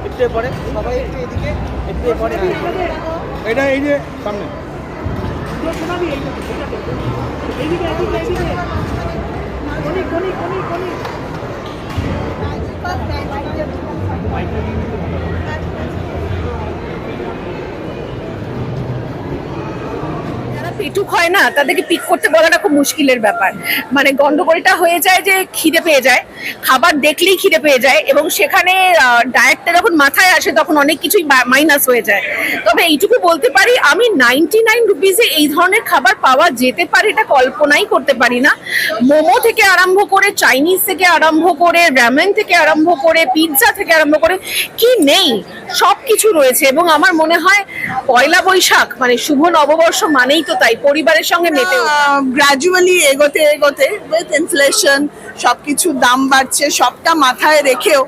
একটু পরে সবাই একটু এদিকে একটু পরে এটা এই যে সামনে পেটুক হয় না, তাদেরকে পিক করতে বলাটা খুব মুশকিলের ব্যাপার। মানে গন্ডগোলটা হয়ে যায় যে খিদে পেয়ে যায়, খাবার দেখলেই খিদে পেয়ে যায়, এবং সেখানে ডায়েটটা যখন মাথায় আসে তখন অনেক কিছুই মাইনাস হয়ে যায়। তবে এইটুকু বলতে পারি, আমি 99 রুপিসে এই ধরনের খাবার পাওয়া যেতে পারে এটা কল্পনাই করতে পারি না। মোমো থেকে আরম্ভ করে, চাইনিজ থেকে আরম্ভ করে, র্যামেন থেকে আরম্ভ করে, পিৎজা থেকে আরম্ভ করে, কি নেই সব কিছু রয়েছে। এবং আমার মনে হয় পয়লা বৈশাখ মানে শুভ নববর্ষ মানেই তো তাই পরিবারের সঙ্গে মেতে গ্র্যাজুয়ালি এগোতে এগোতে উইথ ইনফ্লেশন সবকিছুর দাম বাড়ছে, সবটা মাথায় রেখেও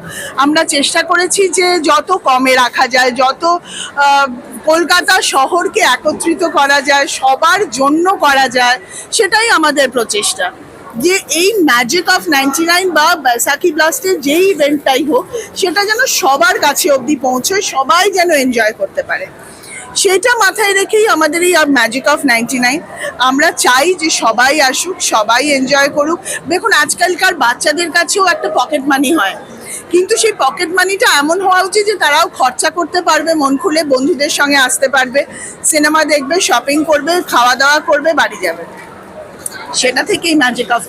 আমরা চেষ্টা করেছি যে যত কমে রাখা যায়, যত কলকাতা শহরকে একত্রিত করা যায়, সবার জন্য করা যায়, সেটাই আমাদের প্রচেষ্টা। যে এই ম্যাজিক অফ 99 বা বৈশাখী ব্লাস্টের যেই ইভেন্টটাই হোক, সেটা যেন সবার কাছে অবধি পৌঁছয়, সবাই যেন এনজয় করতে পারে, সেটা মাথায় রেখেই আমাদের এই ম্যাজিক অফ 99। আমরা চাই যে সবাই আসুক, সবাই এনজয় করুক। দেখুন, আজকালকার বাচ্চাদের কাছেও একটা পকেট মানি হয়, কিন্তু সেই পকেট মানিটা এমন হওয়া উচিত যে তারাও খরচা করতে পারবে, মন খুলে বন্ধুদের সঙ্গে আসতে পারবে, সিনেমা দেখবে, শপিং করবে, খাওয়া দাওয়া করবে, বাড়ি যাবে। সেটা থেকেই ম্যাজিক অফ